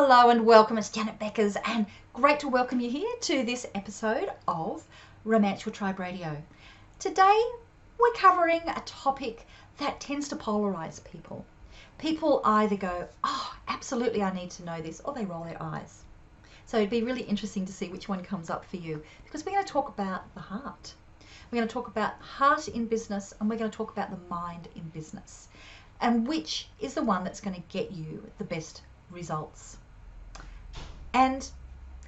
Hello and welcome, it's Janet Beckers, and great to welcome you here to this episode of Romance Your Tribe Radio. Today we're covering a topic that tends to polarize people. People either go, oh, absolutely I need to know this, or they roll their eyes. So it'd be really interesting to see which one comes up for you, because we're going to talk about the heart. We're going to talk about heart in business, and we're going to talk about the mind in business, and which is the one that's going to get you the best results. And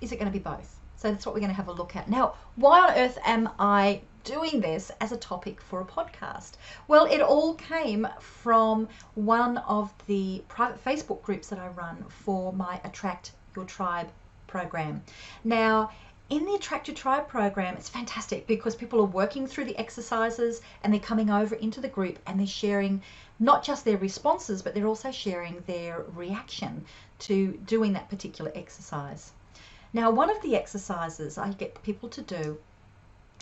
is it going to be both? So that's what we're going to have a look at. Now, why on earth am I doing this as a topic for a podcast? Well, it all came from one of the private Facebook groups that I run for my Attract Your Tribe program. Now, in the Attract Your Tribe program, it's fantastic because people are working through the exercises and they're coming over into the group and they're sharing not just their responses, but they're also sharing their reaction to doing that particular exercise. Now, one of the exercises I get people to do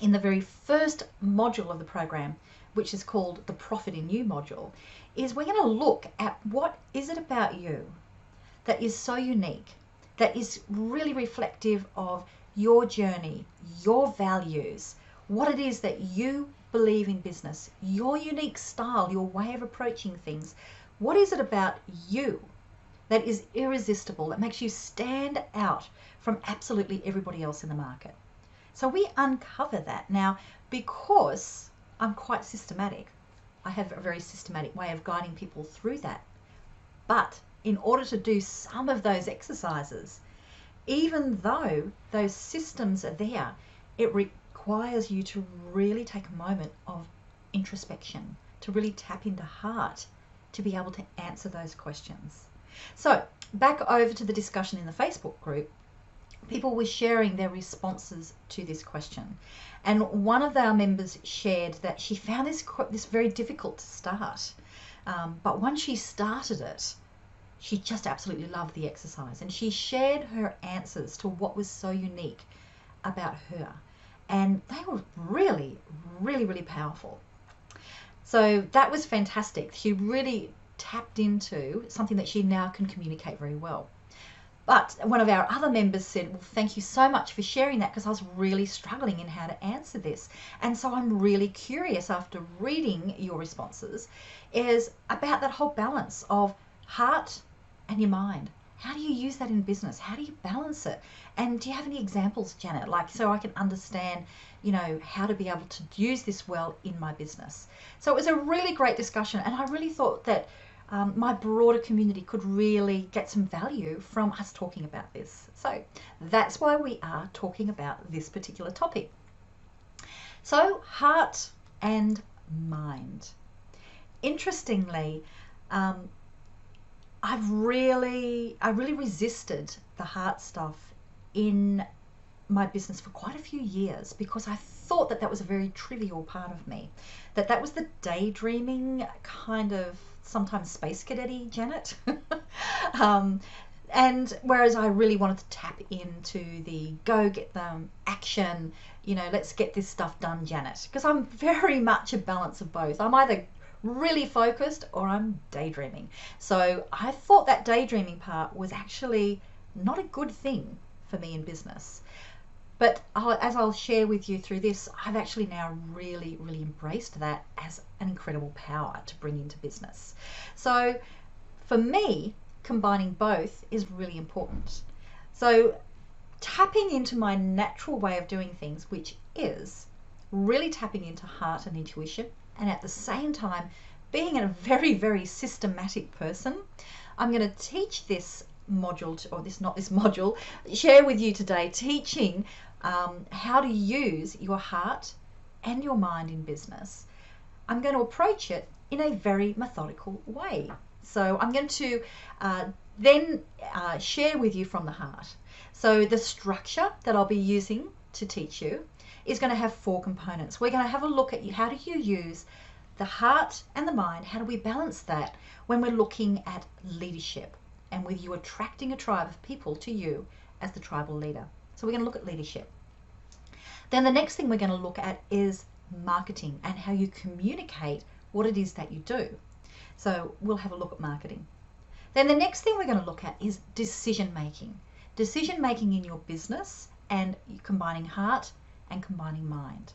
in the very first module of the program, which is called the Profit in You module, is we're going to look at what is it about you that is so unique, that is really reflective of your journey, your values, what it is that you believe in business, your unique style, your way of approaching things. What is it about you that is irresistible, that makes you stand out from absolutely everybody else in the market? So we uncover that. Now, because I'm quite systematic, I have a very systematic way of guiding people through that. But in order to do some of those exercises, even though those systems are there, it requires you to really take a moment of introspection, to really tap into heart, to be able to answer those questions. So back over to the discussion in the Facebook group, people were sharing their responses to this question. And one of our members shared that she found this very difficult to start. But once she started it, she just absolutely loved the exercise. And she shared her answers to what was so unique about her. And they were really, really, really powerful. So that was fantastic. She really tapped into something that she now can communicate very well. But one of our other members said, well, thank you so much for sharing that, because I was really struggling in how to answer this. And so I'm really curious, after reading your responses, is about that whole balance of heart and your mind. How do you use that in business? How do you balance it? And do you have any examples, Janet, like so I can understand, how to be able to use this well in my business? So it was a really great discussion, and I really thought that my broader community could really get some value from us talking about this. So that's why we are talking about this particular topic. So heart and mind. Interestingly, I really resisted the heart stuff in my business for quite a few years, because I thought that was a very trivial part of me, that was the daydreaming kind of sometimes space cadet-y Janet. And whereas I really wanted to tap into the go get them action, let's get this stuff done Janet, because I'm very much a balance of both. I'm either really focused or I'm daydreaming. So I thought that daydreaming part was actually not a good thing for me in business. But as I'll share with you through this, I've actually now really, really embraced that as an incredible power to bring into business. So for me, combining both is really important. So tapping into my natural way of doing things, which is really tapping into heart and intuition, and at the same time being a very, very systematic person, I'm going to teach this module, share with you today, teaching how to use your heart and your mind in business. I'm going to approach it in a very methodical way. So I'm going to then share with you from the heart. So the structure that I'll be using to teach you is going to have 4 components. We're going to have a look at how do you use the heart and the mind, how do we balance that when we're looking at leadership and with you attracting a tribe of people to you as the tribal leader. So we're going to look at leadership. Then the next thing we're going to look at is marketing and how you communicate what it is that you do. So we'll have a look at marketing. Then the next thing we're going to look at is decision making. Decision making in your business, and combining heart and combining mind.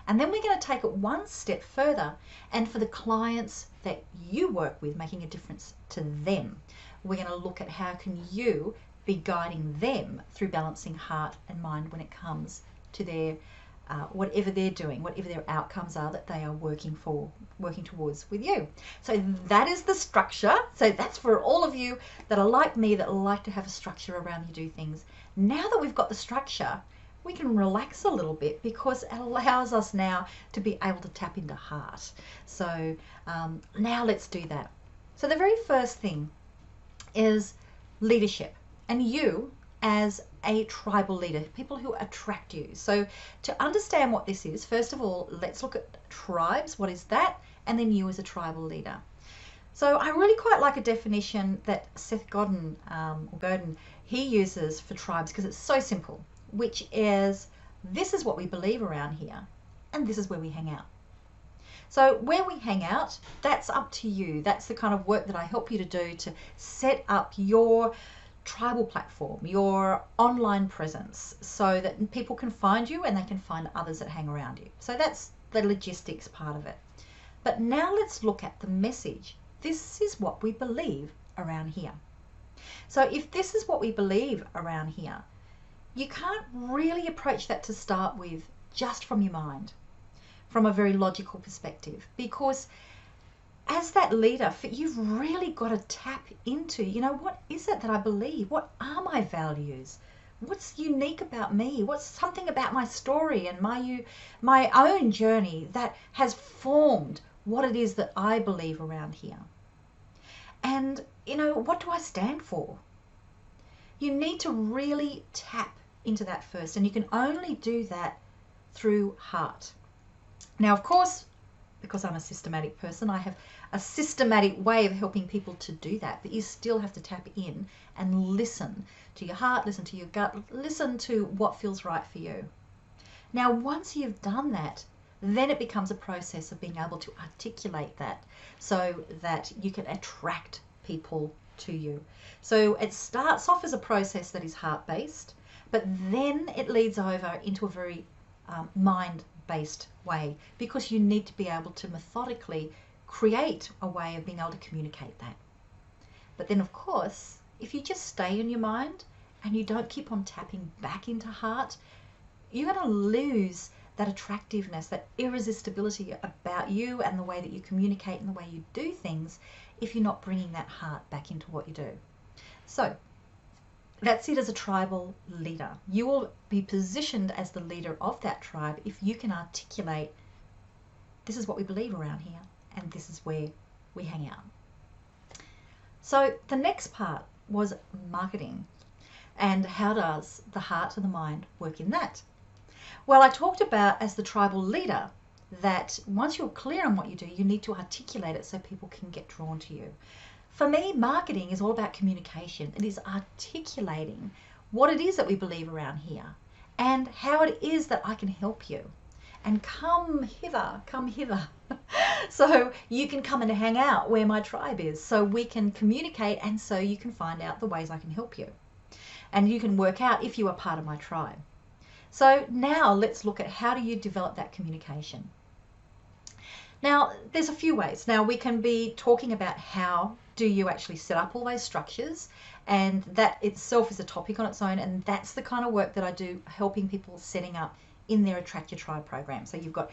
And then we're going to take it one step further, and for the clients that you work with, making a difference to them, we're going to look at how can you be guiding them through balancing heart and mind when it comes to their whatever they're doing, whatever their outcomes are that they are working towards with you. So that is the structure. So that's for all of you that are like me, that like to have a structure around you do things. Now that we've got the structure, we can relax a little bit, because it allows us now to be able to tap into heart. So now let's do that. So the very first thing is leadership, and you as a tribal leader, people who attract you. So to understand what this is, first of all, let's look at tribes. What is that? And then you as a tribal leader. So I really quite like a definition that Seth Godin, he uses for tribes, because it's so simple, which is, this is what we believe around here, and this is where we hang out. So where we hang out, that's up to you. That's the kind of work that I help you to do to set up your tribal platform, your online presence, so that people can find you and they can find others that hang around you. So that's the logistics part of it. But now let's look at the message. This is what we believe around here. So if this is what we believe around here, you can't really approach that to start with just from your mind, from a very logical perspective, because as that leader, you've really got to tap into, what is it that I believe? What are my values? What's unique about me? What's something about my story and my own journey that has formed what it is that I believe around here? And, what do I stand for? You need to really tap into that first, and you can only do that through heart. Now, of course, because I'm a systematic person, I have a systematic way of helping people to do that, but you still have to tap in and listen to your heart, listen to your gut, listen to what feels right for you. Now, once you've done that, then it becomes a process of being able to articulate that so that you can attract people to you. So it starts off as a process that is heart-based, but then it leads over into a very mind-based way, because you need to be able to methodically create a way of being able to communicate that. But then, of course, if you just stay in your mind and you don't keep on tapping back into heart, you're going to lose that attractiveness, that irresistibility about you and the way that you communicate and the way you do things, if you're not bringing that heart back into what you do. So that's it as a tribal leader. You will be positioned as the leader of that tribe if you can articulate, this is what we believe around here, and this is where we hang out. So the next part was marketing, and how does the heart and the mind work in that? Well, I talked about, as the tribal leader, that once you're clear on what you do, you need to articulate it so people can get drawn to you. For me, marketing is all about communication. It is articulating what it is that we believe around here and how it is that I can help you. And come hither. So you can come and hang out where my tribe is, so we can communicate, and so you can find out the ways I can help you. And you can work out if you are part of my tribe. So now let's look at, how do you develop that communication? Now, there's a few ways. Now, we can be talking about how do you actually set up all those structures, and that itself is a topic on its own, and that's the kind of work that I do, helping people setting up in their Attract Your Tribe program. So you've got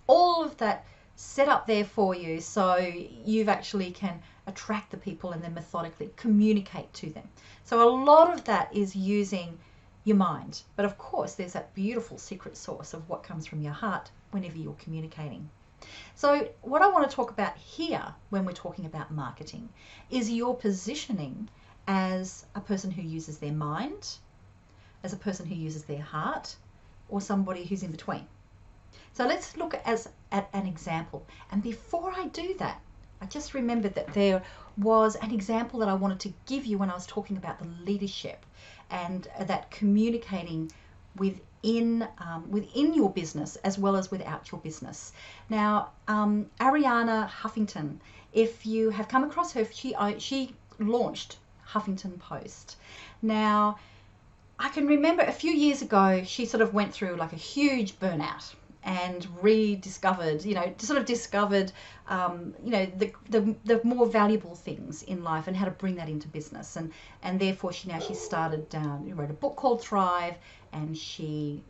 all of that set up there for you, so you've actually can attract the people and then methodically communicate to them. So a lot of that is using your mind, but of course there's that beautiful secret sauce of what comes from your heart whenever you're communicating. So what I want to talk about here when we're talking about marketing is your positioning as a person who uses their mind, as a person who uses their heart, or somebody who's in between. So let's look at an example. And before I do that, I just remembered that there was an example that I wanted to give you when I was talking about the leadership and that communicating within your business as well as without your business. Now, Ariana Huffington, if you have come across her, she launched Huffington Post. Now, I can remember a few years ago, she sort of went through like a huge burnout and rediscovered, discovered, the more valuable things in life and how to bring that into business. And therefore she started wrote a book called Thrive, and she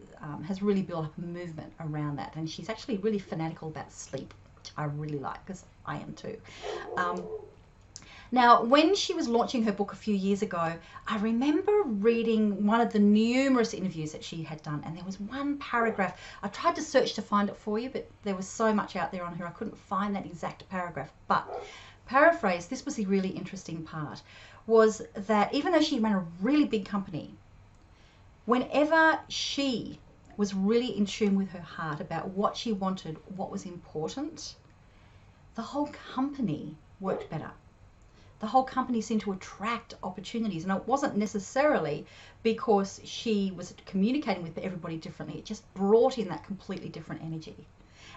has really built up a movement around that. And she's actually really fanatical about sleep, which I really like, because I am too. Now, when she was launching her book a few years ago, I remember reading one of the numerous interviews that she had done, and there was one paragraph. I tried to search to find it for you, but there was so much out there on her, I couldn't find that exact paragraph. But paraphrase, this was the really interesting part, was that even though she ran a really big company, whenever she was really in tune with her heart about what she wanted, what was important, the whole company worked better. The whole company seemed to attract opportunities, and it wasn't necessarily because she was communicating with everybody differently. It just brought in that completely different energy.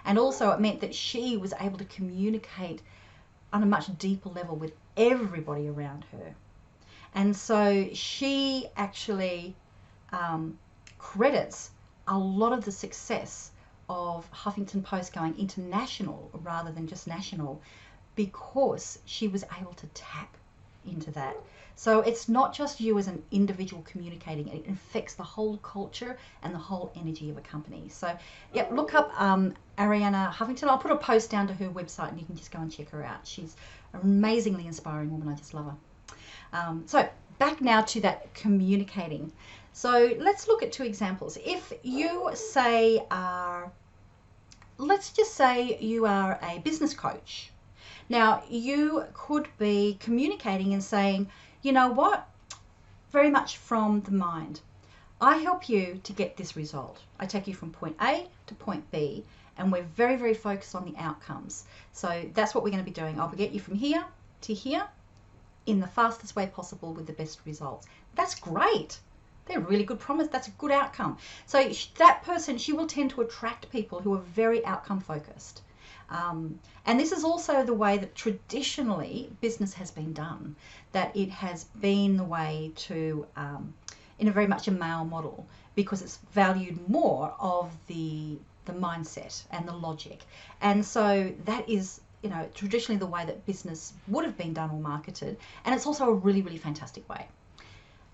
And also it meant that she was able to communicate on a much deeper level with everybody around her. And so she actually credits a lot of the success of Huffington Post going international rather than just national, because she was able to tap into that. So it's not just you as an individual communicating, it affects the whole culture and the whole energy of a company. So yeah, look up Arianna Huffington. I'll put a post down to her website and you can just go and check her out. She's an amazingly inspiring woman. I just love her. So back now to that communicating. So let's look at two examples. If you say let's just say you are a business coach. Now, you could be communicating and saying, you know what, very much from the mind. I help you to get this result. I take you from point A to point B, and we're very, very focused on the outcomes. So that's what we're going to be doing. I'll get you from here to here in the fastest way possible with the best results. That's great. They're a really good promise. That's a good outcome. So that person, she will tend to attract people who are very outcome focused. And this is also the way that traditionally business has been done, that it has been the way to, in a very much a male model, because it's valued more of the mindset and the logic. And so that is, traditionally the way that business would have been done or marketed. And it's also a really, really fantastic way.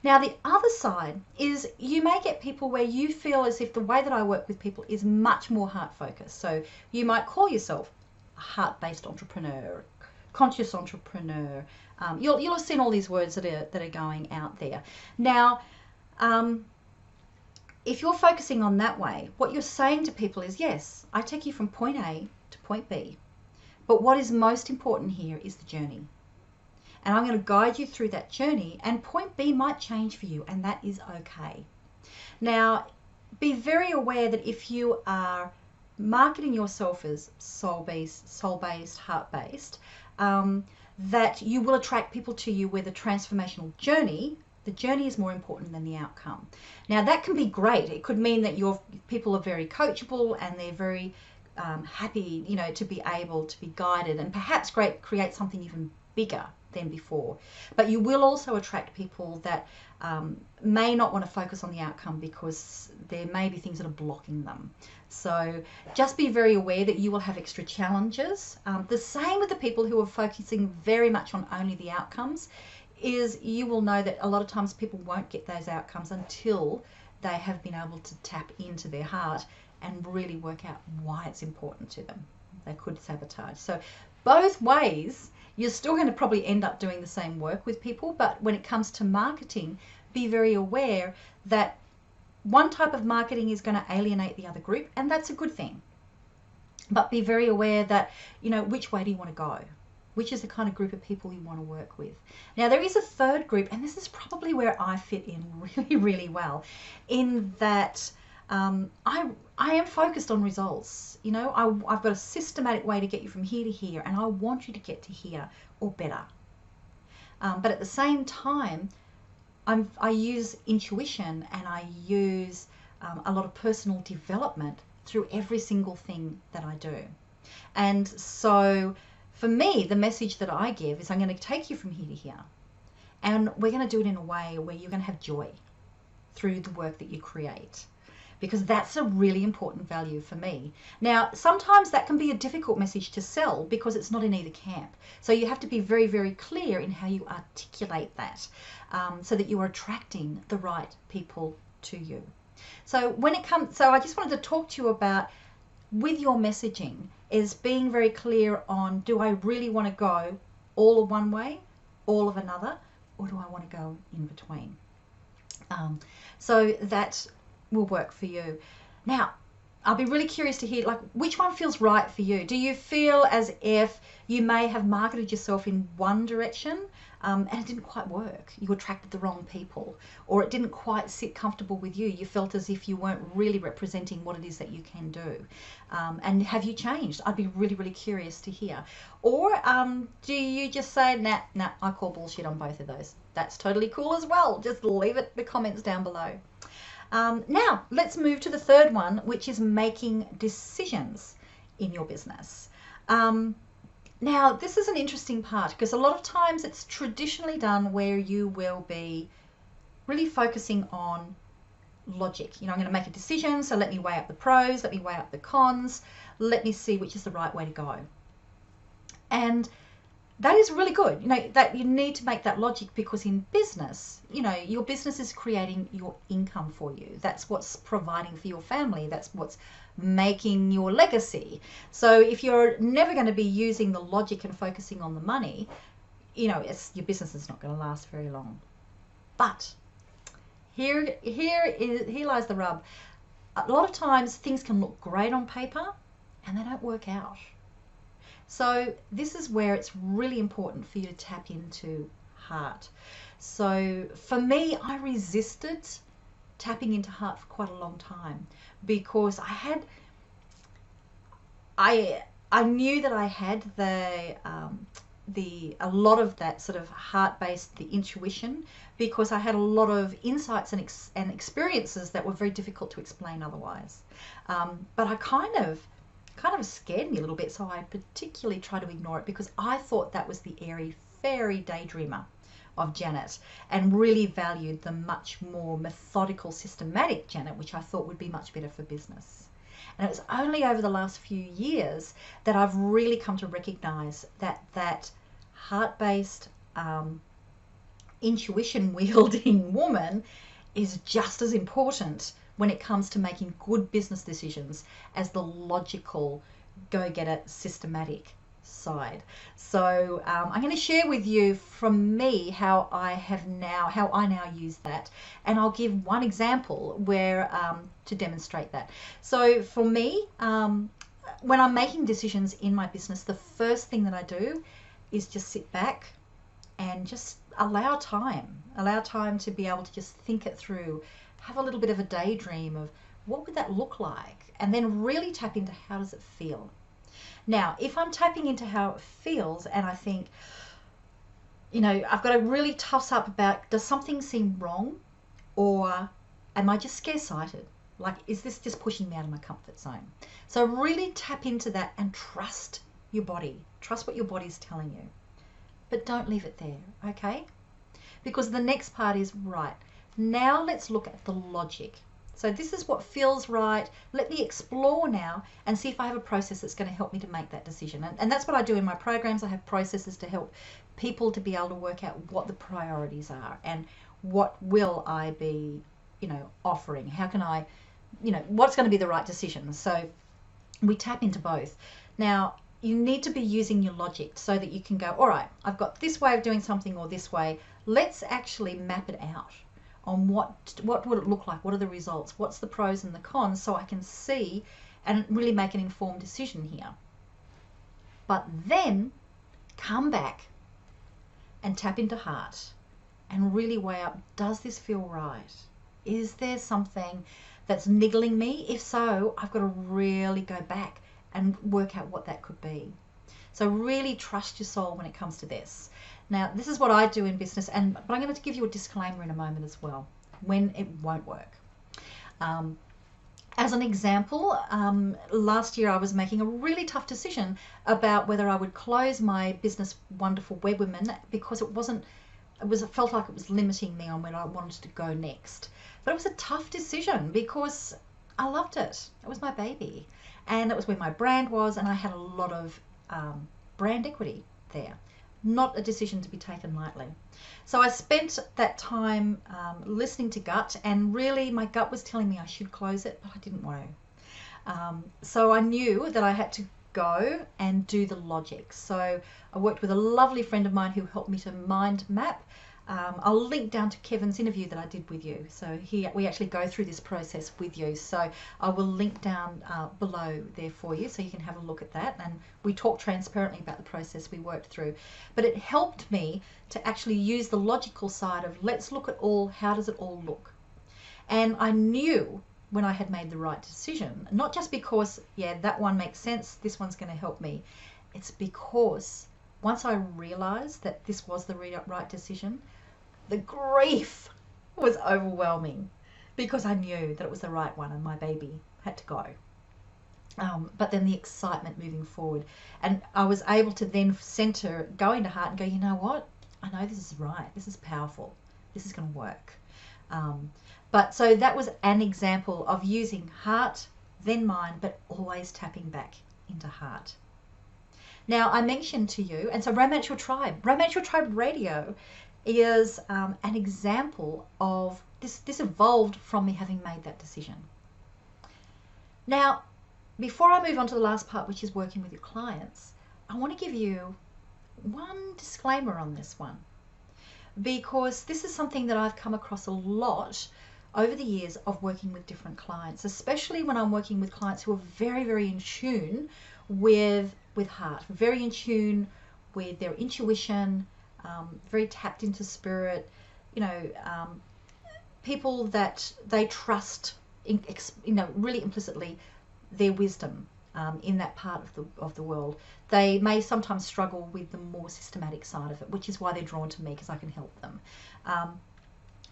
Now, the other side is you may get people where you feel as if the way that I work with people is much more heart-focused. So you might call yourself a heart-based entrepreneur, conscious entrepreneur. You'll have seen all these words that are going out there. Now, if you're focusing on that way, what you're saying to people is, yes, I take you from point A to point B. But what is most important here is the journey. And I'm going to guide you through that journey, and point B might change for you, and that is okay. Now, be very aware that if you are marketing yourself as soul-based, heart-based, that you will attract people to you where the transformational journey, the journey is more important than the outcome. Now, that can be great. It could mean that your people are very coachable and they're very happy, to be able to be guided and perhaps create something even bigger than before. But you will also attract people that may not want to focus on the outcome because there may be things that are blocking them. So just be very aware that you will have extra challenges. The same with the people who are focusing very much on only the outcomes, is you will know that a lot of times people won't get those outcomes until they have been able to tap into their heart and really work out why it's important to them. They could sabotage. So both ways, you're still going to probably end up doing the same work with people, but when it comes to marketing, be very aware that one type of marketing is going to alienate the other group, and that's a good thing. But be very aware that, which way do you want to go? Which is the kind of group of people you want to work with? Now, there is a third group, and this is probably where I fit in really, really well, in that I am focused on results. I've got a systematic way to get you from here to here, and I want you to get to here or better. But at the same time, I use intuition and I use a lot of personal development through every single thing that I do. And so for me, the message that I give is I'm going to take you from here to here. And we're going to do it in a way where you're going to have joy through the work that you create, because that's a really important value for me. Now, sometimes that can be a difficult message to sell because it's not in either camp. So you have to be very, very clear in how you articulate that, so that you are attracting the right people to you. So I just wanted to talk to you about, with your messaging, is being very clear on, do I really want to go all of one way, all of another, or do I want to go in between? So that will work for you. Now, I'll be really curious to hear, like, which one feels right for you? Do you feel as if you may have marketed yourself in one direction, and it didn't quite work? You attracted the wrong people, or it didn't quite sit comfortable with you. You felt as if you weren't really representing what it is that you can do. And have you changed? I'd be really, really curious to hear. Or do you just say, nah, I call bullshit on both of those? That's totally cool as well. Just leave it in the comments down below. Now, let's move to the third one, which is making decisions in your business. Now, this is an interesting part, because a lot of times it's traditionally done where you will be really focusing on logic. You know, I'm going to make a decision, so let me weigh up the pros, let me weigh up the cons, let me see which is the right way to go. And that is really good, you know, that you need to make that logic, because in business, you know, your business is creating your income for you. That's what's providing for your family. That's what's making your legacy. So if you're never going to be using the logic and focusing on the money, you know, your business is not going to last very long. But here lies the rub. A lot of times things can look great on paper and they don't work out. So this is where it's really important for you to tap into heart. So for me, I resisted tapping into heart for quite a long time, because I knew that I had a lot of that sort of heart-based, the intuition, because I had a lot of insights and experiences that were very difficult to explain otherwise. But I kind of scared me a little bit, so I particularly try to ignore it, because I thought that was the airy-fairy daydreamer of Janet, and really valued the much more methodical, systematic Janet, which I thought would be much better for business. And it was only over the last few years that I've really come to recognize that heart-based, intuition-wielding woman is just as important when it comes to making good business decisions as the logical, go-getter, systematic side. So I'm going to share with you from me how I now use that, and I'll give one example where to demonstrate that. So for me, when I'm making decisions in my business, the first thing that I do is just sit back and just allow time to be able to just think it through, have a little bit of a daydream of what would that look like, and then really tap into how does it feel. Now, if I'm tapping into how it feels and I think, you know, I've got to really toss up about, does something seem wrong, or am I just scare-sighted? Like, is this just pushing me out of my comfort zone? So really tap into that and trust your body. Trust what your body's telling you. But don't leave it there, okay? Because the next part is, right, now let's look at the logic. So this is what feels right. Let me explore now and see if I have a process that's going to help me to make that decision. And that's what I do in my programs. I have processes to help people to be able to work out what the priorities are and what will I be, you know, offering. How can I, you know, what's going to be the right decision. So we tap into both. Now, you need to be using your logic so that you can go, all right, I've got this way of doing something or this way. Let's actually map it out on what would it look like, what are the results, what's the pros and the cons, so I can see and really make an informed decision here. But then come back and tap into heart and really weigh up, does this feel right? Is there something that's niggling me? If so, I've got to really go back and work out what that could be. So really trust your soul when it comes to this. Now, this is what I do in business, but I'm going to give you a disclaimer in a moment as well, when it won't work. As an example, last year I was making a really tough decision about whether I would close my business, Wonderful Web Women, because it wasn't it felt like it was limiting me on where I wanted to go next. But it was a tough decision because I loved it. It was my baby, and it was where my brand was, and I had a lot of brand equity there. Not a decision to be taken lightly. So I spent that time listening to gut, and really my gut was telling me I should close it, but I didn't want to. So I knew that I had to go and do the logic. So I worked with a lovely friend of mine who helped me to mind map. I'll link down to Kevin's interview that I did with you. So we actually go through this process with you. So I will link down below there for you so you can have a look at that. And we talk transparently about the process we worked through. But it helped me to actually use the logical side of let's look at how does it all look? And I knew when I had made the right decision, not just because, yeah, that one makes sense, this one's going to help me. It's because once I realized that this was the right decision, the grief was overwhelming because I knew that it was the right one and my baby had to go. But then the excitement moving forward, and I was able to then center, go into heart and go, you know what? I know this is right. This is powerful. This is going to work. But so that was an example of using heart, then mind, but always tapping back into heart. Now, I mentioned to you, and so Romance Your Tribe Radio is an example of this. This evolved from me having made that decision. Now, before I move on to the last part, which is working with your clients, I want to give you one disclaimer on this one, because this is something that I've come across a lot over the years of working with different clients, especially when I'm working with clients who are very, very in tune with heart, very in tune with their intuition, very tapped into spirit, people that they trust, really implicitly their wisdom in that part of the world. They may sometimes struggle with the more systematic side of it, which is why they're drawn to me, because I can help them.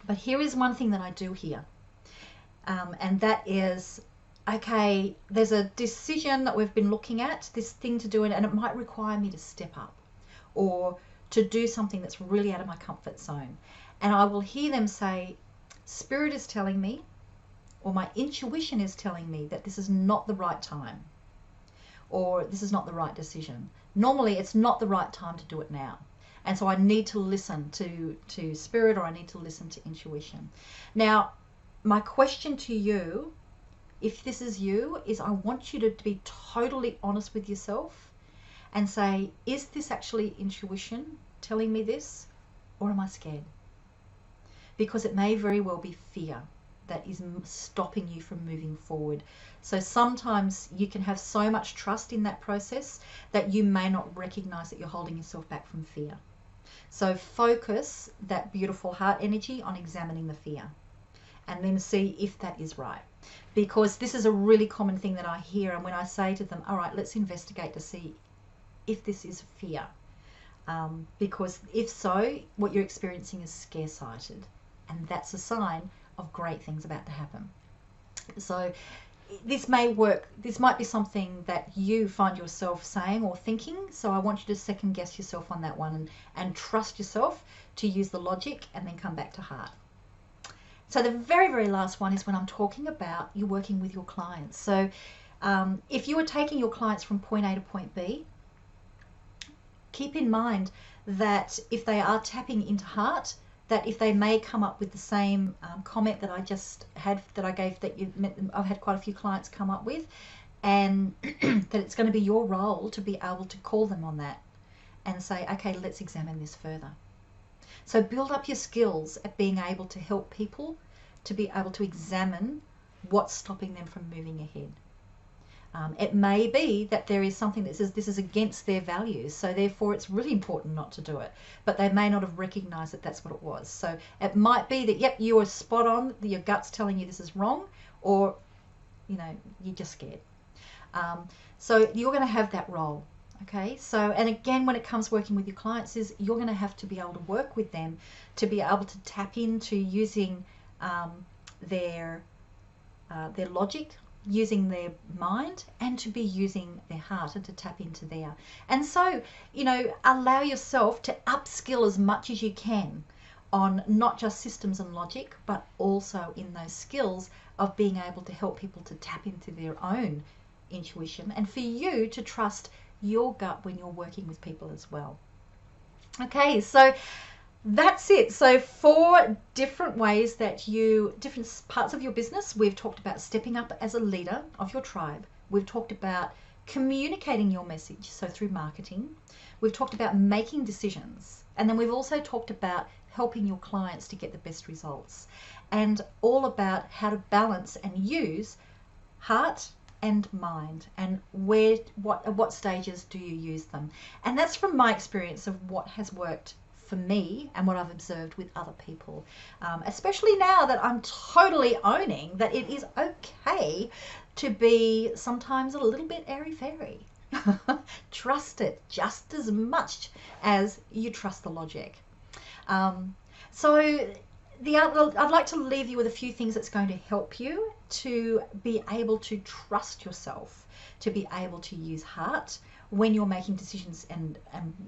But here is one thing that I do here, and that is, okay, there's a decision that we've been looking at, this thing to do, and it might require me to step up or to do something that's really out of my comfort zone. And I will hear them say, Spirit is telling me, or my intuition is telling me that this is not the right time, or this is not the right decision. Normally, it's not the right time to do it now. And so I need to listen to spirit, or I need to listen to intuition. Now, my question to you, if this is you, is I want you to be totally honest with yourself and say, is this actually intuition telling me this, or am I scared? Because it may very well be fear that is stopping you from moving forward. So sometimes you can have so much trust in that process that you may not recognize that you're holding yourself back from fear. So focus that beautiful heart energy on examining the fear, and then see if that is right. Because this is a really common thing that I hear, and when I say to them, all right, let's investigate to see if this is fear. Because if so, what you're experiencing is scare-sighted, and that's a sign of great things about to happen. So this may work. This might be something that you find yourself saying or thinking. So I want you to second guess yourself on that one, and trust yourself to use the logic and then come back to heart. So the very, very last one is when I'm talking about you working with your clients. So if you are taking your clients from point A to point B, keep in mind that if they are tapping into heart, that if they may come up with the same comment that I just had, that I gave, that I've had quite a few clients come up with, and that it's going to be your role to be able to call them on that and say, okay, let's examine this further. So build up your skills at being able to help people to be able to examine what's stopping them from moving ahead. It may be that there is something that says this is against their values, so therefore it's really important not to do it, but they may not have recognized that that's what it was. So it might be that, yep, you are spot on, your gut's telling you this is wrong, or you're just scared. So you're going to have that role. Okay, so, and again, when it comes working with your clients, is you're going to have to be able to work with them to be able to tap into using their logic, using their mind, and to be using their heart, and to tap into there. And so, allow yourself to upskill as much as you can on not just systems and logic, but also in those skills of being able to help people to tap into their own intuition, and for you to trust your gut when you're working with people as well. Okay, so that's it. So 4 different ways that different parts of your business. We've talked about stepping up as a leader of your tribe. We've talked about communicating your message, so through marketing. We've talked about making decisions. And then we've also talked about helping your clients to get the best results, and all about how to balance and use heart and mind, and at what stages do you use them. And that's from my experience of what has worked for me and what I've observed with other people, especially now that I'm totally owning that it is okay to be sometimes a little bit airy-fairy. Trust it just as much as you trust the logic. So I'd like to leave you with a few things that's going to help you to be able to trust yourself, to be able to use heart when you're making decisions and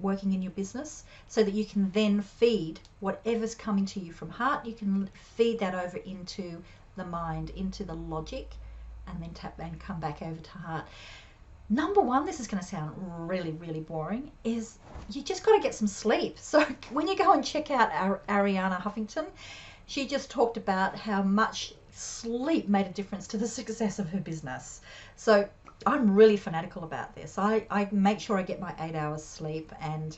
working in your business, so that you can then feed whatever's coming to you from heart. You can feed that over into the mind, into the logic, and then tap and come back over to heart. Number 1, this is going to sound really, really boring, is you just got to get some sleep. So when you go and check out Arianna Huffington, she just talked about how much sleep made a difference to the success of her business. So I'm really fanatical about this. I make sure I get my 8 hours sleep, and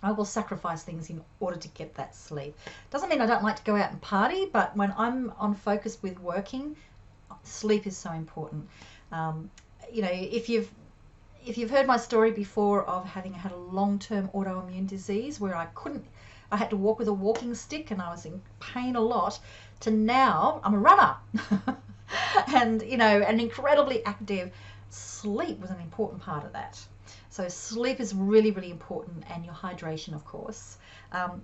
I will sacrifice things in order to get that sleep. Doesn't mean I don't like to go out and party, but when I'm on focus with working, sleep is so important. You know, if you've heard my story before of having had a long-term autoimmune disease where I had to walk with a walking stick and I was in pain a lot, to now I'm a runner and, you know, an incredibly active. Sleep was an important part of that. So sleep is really, really important, and your hydration, of course.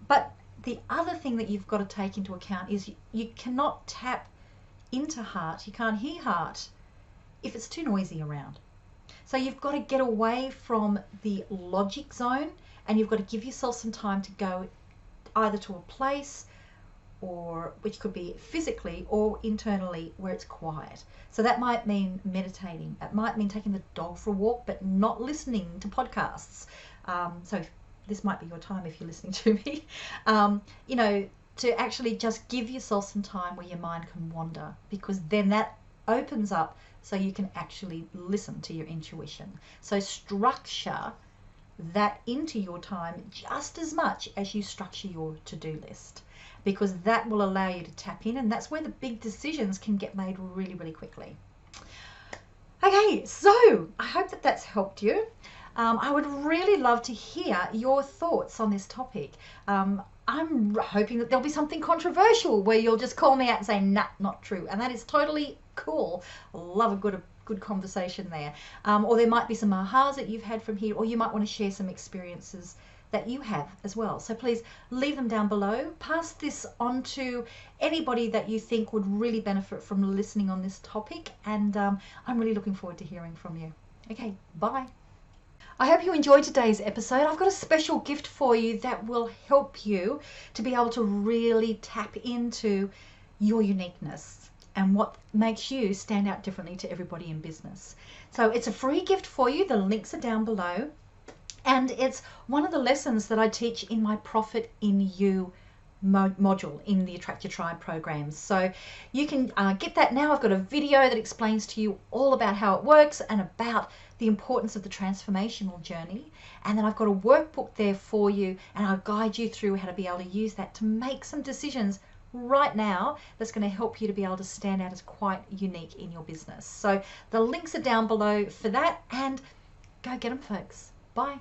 But the other thing that you've got to take into account is you cannot tap into heart. You can't hear heart if it's too noisy around. So you've got to get away from the logic zone, and you've got to give yourself some time to go either to a place, or which could be physically or internally, where it's quiet. So that might mean meditating. It might mean taking the dog for a walk, but not listening to podcasts. So this might be your time if you're listening to me. You know, to actually just give yourself some time where your mind can wander, because then that opens up so you can actually listen to your intuition. So structure that into your time just as much as you structure your to-do list, because that will allow you to tap in, and that's where the big decisions can get made really, really quickly. Okay, so I hope that that's helped you. I would really love to hear your thoughts on this topic. I'm hoping that there'll be something controversial where you'll just call me out and say, nah, not true. And that is totally cool. Love a good conversation there. Or there might be some ahas that you've had from here, or you might want to share some experiences that you have as well. So please leave them down below. Pass this on to anybody that you think would really benefit from listening on this topic. And I'm really looking forward to hearing from you. Okay, bye. I hope you enjoyed today's episode. I've got a special gift for you that will help you to be able to really tap into your uniqueness and what makes you stand out differently to everybody in business. So it's a free gift for you. The links are down below. And it's one of the lessons that I teach in my Profit in You module in the Attract Your Tribe programs. So you can get that now. I've got a video that explains to you all about how it works and about the importance of the transformational journey. And then I've got a workbook there for you, and I'll guide you through how to be able to use that to make some decisions right now that's going to help you to be able to stand out as quite unique in your business. So the links are down below for that, and go get them, folks. Bye.